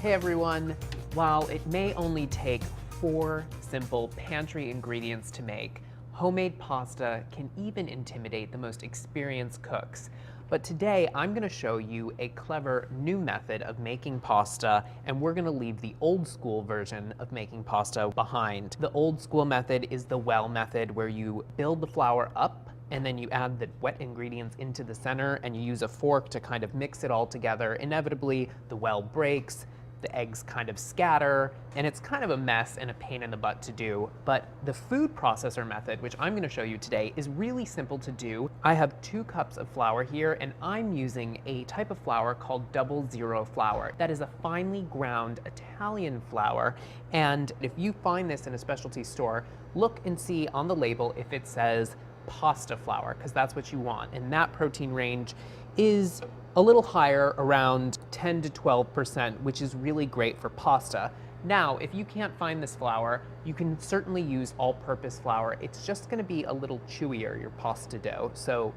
Hey everyone! While it may only take 4 simple pantry ingredients to make, homemade pasta can even intimidate the most experienced cooks. But today I'm going to show you a clever new method of making pasta, and we're going to leave the old school version of making pasta behind. The old school method is the well method, where you build the flour up and then you add the wet ingredients into the center and you use a fork to kind of mix it all together. Inevitably, the well breaks, the eggs kind of scatter, and it's kind of a mess and a pain in the butt to do. But the food processor method, which I'm going to show you today, is really simple to do. I have 2 cups of flour here, and I'm using a type of flour called 00 flour. That is a finely ground Italian flour, and if you find this in a specialty store, look and see on the label if it says pasta flour, because that's what you want. And that protein range is a little higher, around 10 to 12%, which is really great for pasta. Now, if you can't find this flour, you can certainly use all-purpose flour. It's just going to be a little chewier, your pasta dough, so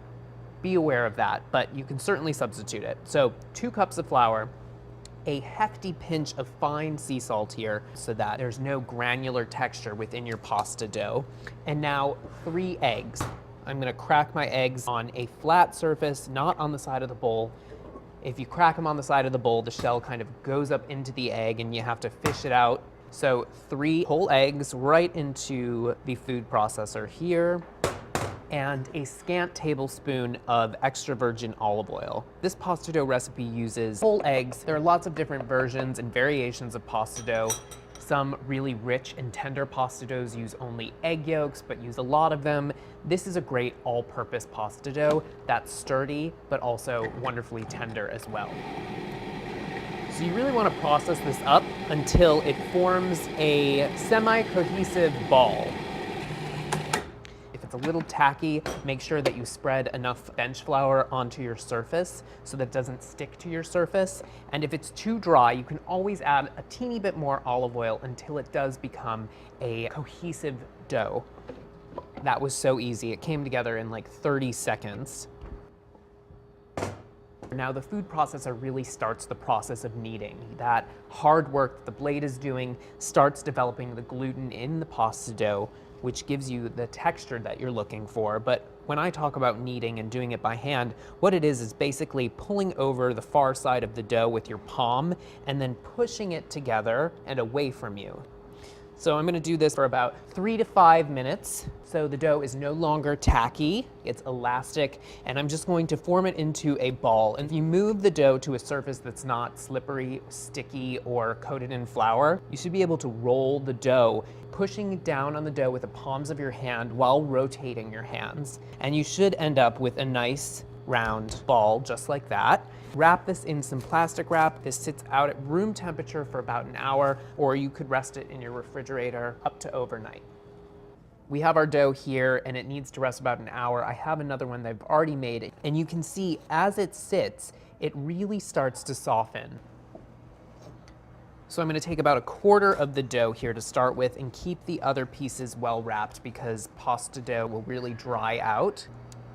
be aware of that, but you can certainly substitute it. So 2 cups of flour, a hefty pinch of fine sea salt here so that there's no granular texture within your pasta dough, and now 3 eggs. I'm going to crack my eggs on a flat surface, not on the side of the bowl. If you crack them on the side of the bowl, the shell kind of goes up into the egg and you have to fish it out. So 3 whole eggs right into the food processor here, and a scant tablespoon of extra virgin olive oil. This pasta dough recipe uses whole eggs. There are lots of different versions and variations of pasta dough. Some really rich and tender pasta doughs use only egg yolks, but use a lot of them. This is a great all-purpose pasta dough that's sturdy, but also wonderfully tender as well. So you really want to process this up until it forms a semi-cohesive ball. If it's a little tacky, make sure that you spread enough bench flour onto your surface so that it doesn't stick to your surface. And if it's too dry, you can always add a teeny bit more olive oil until it does become a cohesive dough. That was so easy. It came together in like 30 seconds. Now the food processor really starts the process of kneading. That hard work that the blade is doing starts developing the gluten in the pasta dough, which gives you the texture that you're looking for. But when I talk about kneading and doing it by hand, what it is basically pulling over the far side of the dough with your palm and then pushing it together and away from you. So I'm going to do this for about 3 to 5 minutes. So the dough is no longer tacky, it's elastic, and I'm just going to form it into a ball. And if you move the dough to a surface that's not slippery, sticky, or coated in flour, you should be able to roll the dough, pushing down on the dough with the palms of your hand while rotating your hands. And you should end up with a nice round ball just like that. Wrap this in some plastic wrap. This sits out at room temperature for about an hour, or you could rest it in your refrigerator up to overnight. We have our dough here and it needs to rest about an hour. I have another one that I've already made, and you can see as it sits, it really starts to soften. So I'm going to take about 1/4 of the dough here to start with and keep the other pieces well wrapped, because pasta dough will really dry out.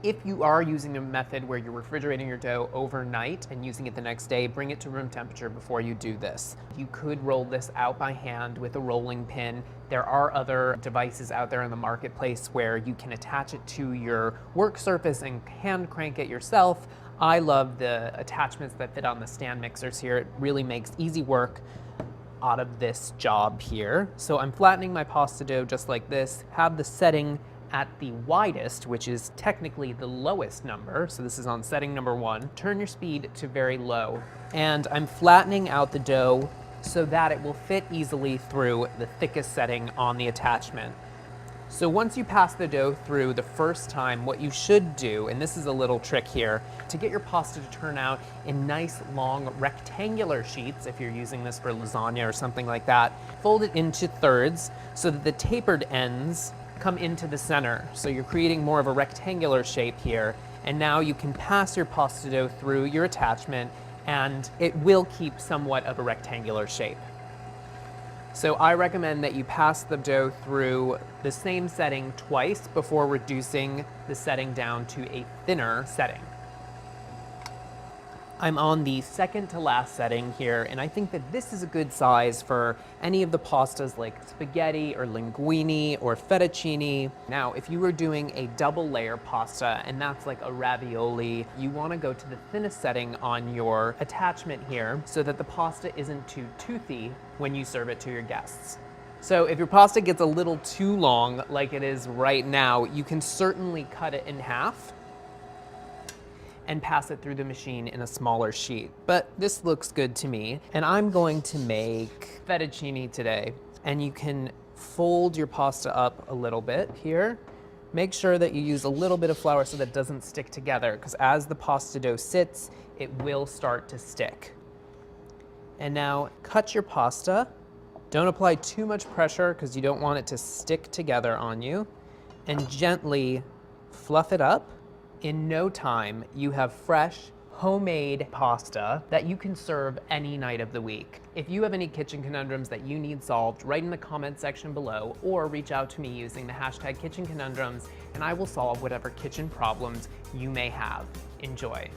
If you are using a method where you're refrigerating your dough overnight and using it the next day, bring it to room temperature before you do this. You could roll this out by hand with a rolling pin. There are other devices out there in the marketplace where you can attach it to your work surface and hand crank it yourself. I love the attachments that fit on the stand mixers here. It really makes easy work out of this job here. So I'm flattening my pasta dough just like this, have the setting at the widest, which is technically the lowest number. So this is on setting number 1. Turn your speed to very low. And I'm flattening out the dough so that it will fit easily through the thickest setting on the attachment. So once you pass the dough through the first time, what you should do, and this is a little trick here, to get your pasta to turn out in nice long rectangular sheets, if you're using this for lasagna or something like that, fold it into thirds so that the tapered ends come into the center. So you're creating more of a rectangular shape here, and now you can pass your pasta dough through your attachment and it will keep somewhat of a rectangular shape. So I recommend that you pass the dough through the same setting twice before reducing the setting down to a thinner setting. I'm on the second to last setting here, and I think that this is a good size for any of the pastas like spaghetti or linguine or fettuccine. Now, if you were doing a double layer pasta, and that's like a ravioli, you want to go to the thinnest setting on your attachment here so that the pasta isn't too toothy when you serve it to your guests. So if your pasta gets a little too long, like it is right now, you can certainly cut it in half and pass it through the machine in a smaller sheet. But this looks good to me. And I'm going to make fettuccine today. And you can fold your pasta up a little bit here. Make sure that you use a little bit of flour so that it doesn't stick together, because as the pasta dough sits, it will start to stick. And now cut your pasta. Don't apply too much pressure because you don't want it to stick together on you. And gently fluff it up. In no time, you have fresh, homemade pasta that you can serve any night of the week. If you have any kitchen conundrums that you need solved, write in the comment section below or reach out to me using the hashtag kitchen conundrums, and I will solve whatever kitchen problems you may have. Enjoy.